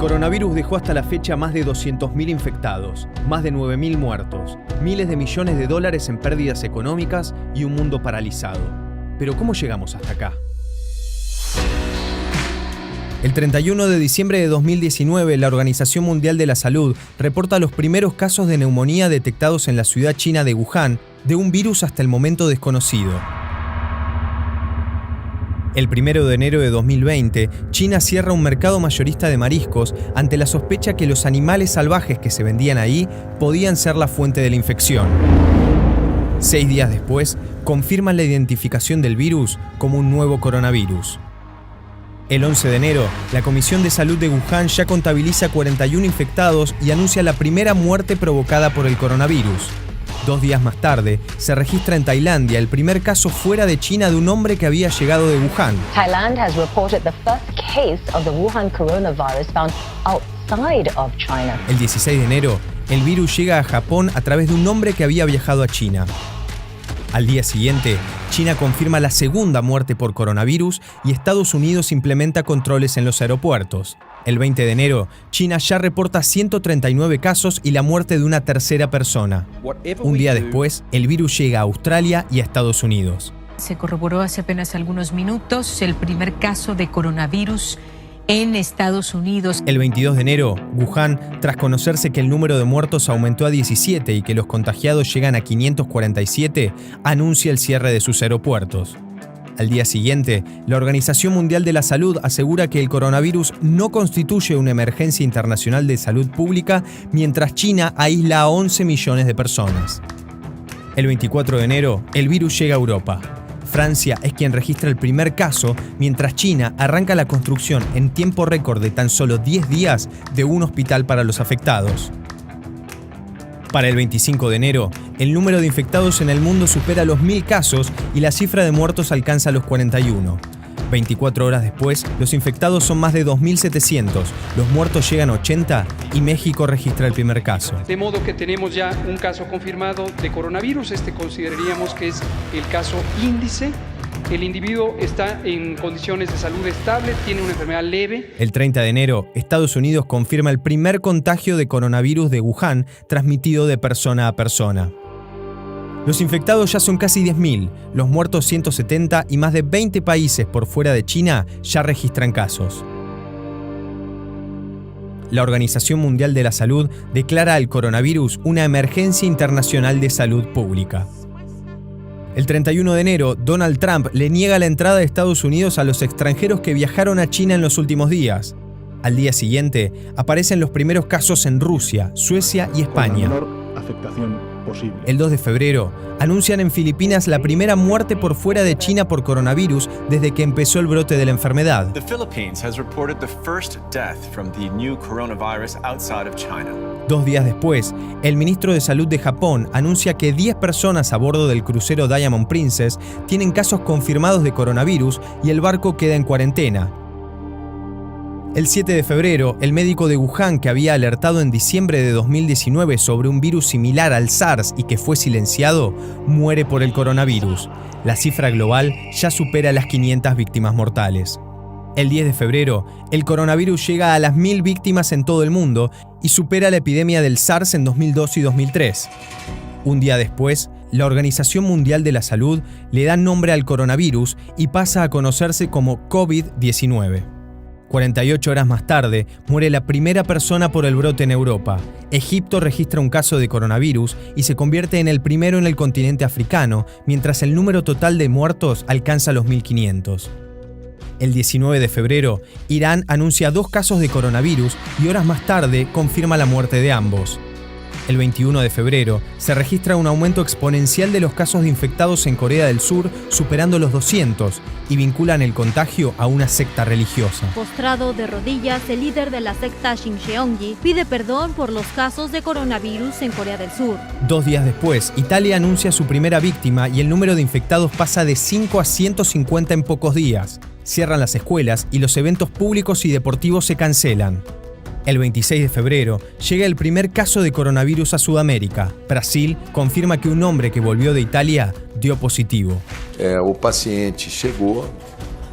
coronavirus dejó hasta la fecha más de 200.000 infectados, más de 9.000 muertos, miles de millones de dólares en pérdidas económicas y un mundo paralizado. Pero ¿cómo llegamos hasta acá? El 31 de diciembre de 2019, la Organización Mundial de la Salud reporta los primeros casos de neumonía detectados en la ciudad china de Wuhan, de un virus hasta el momento desconocido. El 1 de enero de 2020, China cierra un mercado mayorista de mariscos ante la sospecha que los animales salvajes que se vendían ahí podían ser la fuente de la infección. 6 días después, confirman la identificación del virus como un nuevo coronavirus. El 11 de enero, la Comisión de Salud de Wuhan ya contabiliza 41 infectados y anuncia la primera muerte provocada por el coronavirus. 2 días más tarde, se registra en Tailandia el primer caso fuera de China de un hombre que había llegado de Wuhan. Thailand has reported the first case of the Wuhan coronavirus found outside of China. El 16 de enero, el virus llega a Japón a través de un hombre que había viajado a China. Al día siguiente, China confirma la segunda muerte por coronavirus y Estados Unidos implementa controles en los aeropuertos. El 20 de enero, China ya reporta 139 casos y la muerte de una tercera persona. Un día después, el virus llega a Australia y a Estados Unidos. Se corroboró hace apenas algunos minutos el primer caso de coronavirus en Estados Unidos. El 22 de enero, Wuhan, tras conocerse que el número de muertos aumentó a 17 y que los contagiados llegan a 547, anuncia el cierre de sus aeropuertos. Al día siguiente, la Organización Mundial de la Salud asegura que el coronavirus no constituye una emergencia internacional de salud pública, mientras China aísla a 11 millones de personas. El 24 de enero, el virus llega a Europa. Francia es quien registra el primer caso, mientras China arranca la construcción en tiempo récord de tan solo 10 días de un hospital para los afectados. Para el 25 de enero, el número de infectados en el mundo supera los 1.000 casos y la cifra de muertos alcanza los 41. 24 horas después, los infectados son más de 2.700, los muertos llegan a 80 y México registra el primer caso. De modo que tenemos ya un caso confirmado de coronavirus. Este consideraríamos que es el caso índice. El individuo está en condiciones de salud estable, tiene una enfermedad leve. El 30 de enero, Estados Unidos confirma el primer contagio de coronavirus de Wuhan, transmitido de persona a persona. Los infectados ya son casi 10.000, los muertos 170 y más de 20 países por fuera de China ya registran casos. La Organización Mundial de la Salud declara al coronavirus una emergencia internacional de salud pública. El 31 de enero, Donald Trump le niega la entrada de Estados Unidos a los extranjeros que viajaron a China en los últimos días. Al día siguiente, aparecen los primeros casos en Rusia, Suecia y España. El 2 de febrero, anuncian en Filipinas la primera muerte por fuera de China por coronavirus desde que empezó el brote de la enfermedad. The Philippines has reported the first death from the new coronavirus outside of China. 2 días después, el ministro de Salud de Japón anuncia que 10 personas a bordo del crucero Diamond Princess tienen casos confirmados de coronavirus y el barco queda en cuarentena. El 7 de febrero, el médico de Wuhan que había alertado en diciembre de 2019 sobre un virus similar al SARS y que fue silenciado, muere por el coronavirus. La cifra global ya supera las 500 víctimas mortales. El 10 de febrero, el coronavirus llega a las 1.000 víctimas en todo el mundo y supera la epidemia del SARS en 2002 y 2003. Un día después, la Organización Mundial de la Salud le da nombre al coronavirus y pasa a conocerse como COVID-19. 48 horas más tarde, muere la primera persona por el brote en Europa. Egipto registra un caso de coronavirus y se convierte en el primero en el continente africano, mientras el número total de muertos alcanza los 1.500. El 19 de febrero, Irán anuncia 2 casos de coronavirus y horas más tarde confirma la muerte de ambos. El 21 de febrero, se registra un aumento exponencial de los casos de infectados en Corea del Sur, superando los 200, y vinculan el contagio a una secta religiosa. Postrado de rodillas, el líder de la secta Shincheonji pide perdón por los casos de coronavirus en Corea del Sur. 2 días después, Italia anuncia su primera víctima y el número de infectados pasa de 5 a 150 en pocos días. Cierran las escuelas y los eventos públicos y deportivos se cancelan. El 26 de febrero llega el primer caso de coronavirus a Sudamérica. Brasil confirma que un hombre que volvió de Italia dio positivo. O paciente chegou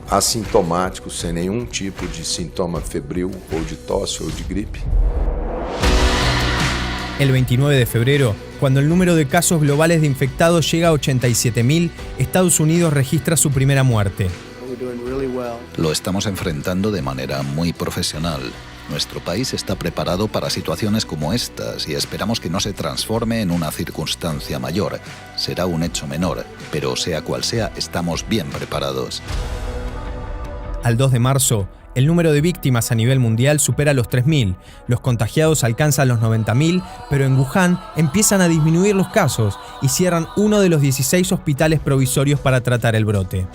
assintomáticos, sem nenhum tipo de sintoma febril ou de tosse ou de gripe. El 29 de febrero, cuando el número de casos globales de infectados llega a 87.000, Estados Unidos registra su primera muerte. Lo estamos enfrentando de manera muy profesional. Nuestro país está preparado para situaciones como estas y esperamos que no se transforme en una circunstancia mayor. Será un hecho menor, pero sea cual sea, estamos bien preparados. Al 2 de marzo, el número de víctimas a nivel mundial supera los 3.000, los contagiados alcanzan los 90.000, pero en Wuhan empiezan a disminuir los casos y cierran uno de los 16 hospitales provisorios para tratar el brote.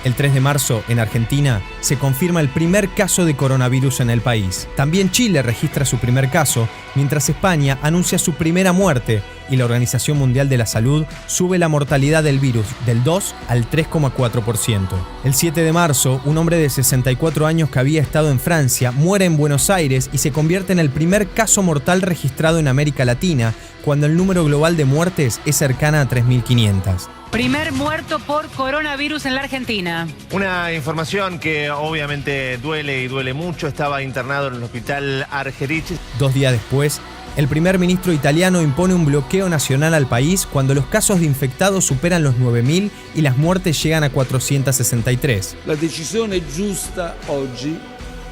El 3 de marzo, en Argentina, se confirma el primer caso de coronavirus en el país. También Chile registra su primer caso, mientras España anuncia su primera muerte y la Organización Mundial de la Salud sube la mortalidad del virus del 2 al 3,4%. El 7 de marzo, un hombre de 64 años que había estado en Francia muere en Buenos Aires y se convierte en el primer caso mortal registrado en América Latina, cuando el número global de muertes es cercana a 3.500. Primer muerto por coronavirus en la Argentina. Una información que obviamente duele y duele mucho. Estaba internado en el hospital Argerich. 2 días después, el primer ministro italiano impone un bloqueo nacional al país cuando los casos de infectados superan los 9.000 y las muertes llegan a 463. La decisione giusta oggi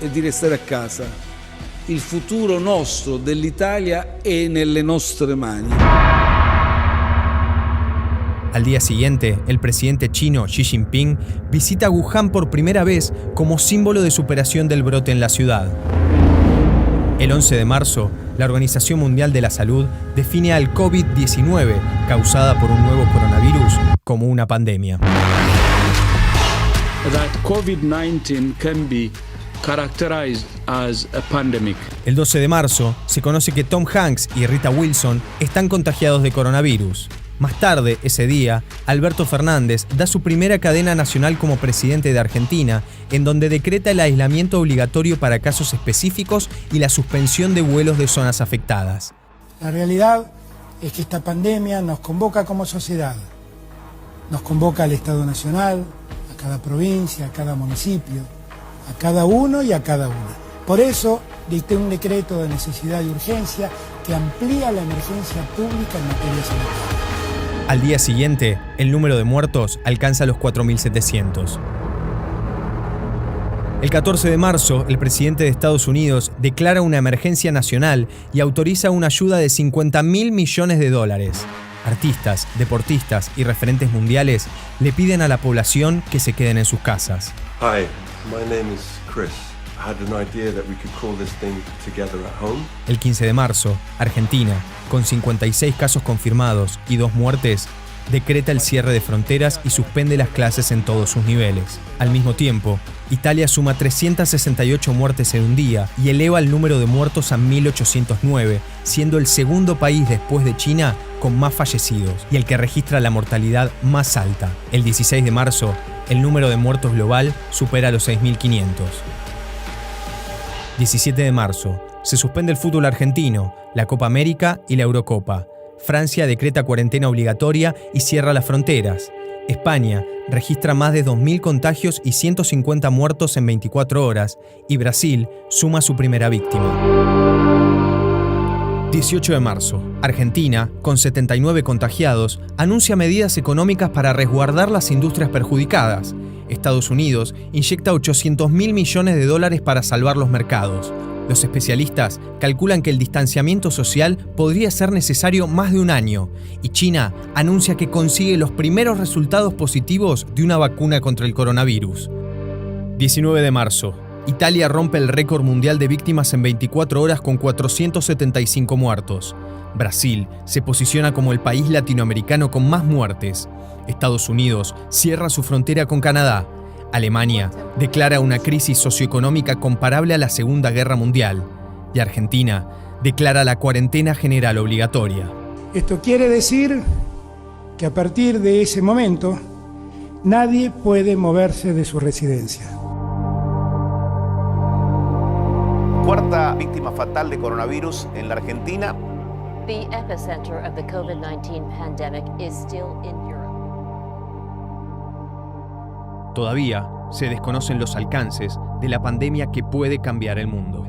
è di restare a casa. Il futuro nostro dell'Italia è nelle nostre mani. Al día siguiente, el presidente chino Xi Jinping visita Wuhan por primera vez como símbolo de superación del brote en la ciudad. El 11 de marzo, la Organización Mundial de la Salud define al COVID-19, causada por un nuevo coronavirus, como una pandemia. That COVID-19 can be characterized as a pandemic. El 12 de marzo, se conoce que Tom Hanks y Rita Wilson están contagiados de coronavirus. Más tarde, ese día, Alberto Fernández da su primera cadena nacional como presidente de Argentina, en donde decreta el aislamiento obligatorio para casos específicos y la suspensión de vuelos de zonas afectadas. La realidad es que esta pandemia nos convoca como sociedad, nos convoca al Estado Nacional, a cada provincia, a cada municipio, a cada uno y a cada una. Por eso, dicté un decreto de necesidad y urgencia que amplía la emergencia pública en materia sanitaria. Al día siguiente, el número de muertos alcanza los 4.700. El 14 de marzo, el presidente de Estados Unidos declara una emergencia nacional y autoriza una ayuda de $50.000 millones. Artistas, deportistas y referentes mundiales le piden a la población que se queden en sus casas. Hi, my name is Chris. I had an idea that we could call this thing Together at Home. El 15 de marzo, Argentina, con 56 casos confirmados y 2 muertes, decreta el cierre de fronteras y suspende las clases en todos sus niveles. Al mismo tiempo, Italia suma 368 muertes en un día y eleva el número de muertos a 1.809, siendo el segundo país después de China con más fallecidos y el que registra la mortalidad más alta. El 16 de marzo, el número de muertos global supera los 6.500. 17 de marzo, se suspende el fútbol argentino, la Copa América y la Eurocopa. Francia decreta cuarentena obligatoria y cierra las fronteras. España registra más de 2.000 contagios y 150 muertos en 24 horas. Y Brasil suma su primera víctima. 18 de marzo, Argentina, con 79 contagiados, anuncia medidas económicas para resguardar las industrias perjudicadas. Estados Unidos inyecta $800.000 millones para salvar los mercados. Los especialistas calculan que el distanciamiento social podría ser necesario más de un año, y China anuncia que consigue los primeros resultados positivos de una vacuna contra el coronavirus. 19 de marzo. Italia rompe el récord mundial de víctimas en 24 horas con 475 muertos. Brasil se posiciona como el país latinoamericano con más muertes. Estados Unidos cierra su frontera con Canadá. Alemania declara una crisis socioeconómica comparable a la Segunda Guerra Mundial. Y Argentina declara la cuarentena general obligatoria. Esto quiere decir que a partir de ese momento nadie puede moverse de su residencia. Cuarta víctima fatal de coronavirus en la Argentina. The epicenter of the COVID-19 pandemic is still in Europe. Todavía se desconocen los alcances de la pandemia que puede cambiar el mundo.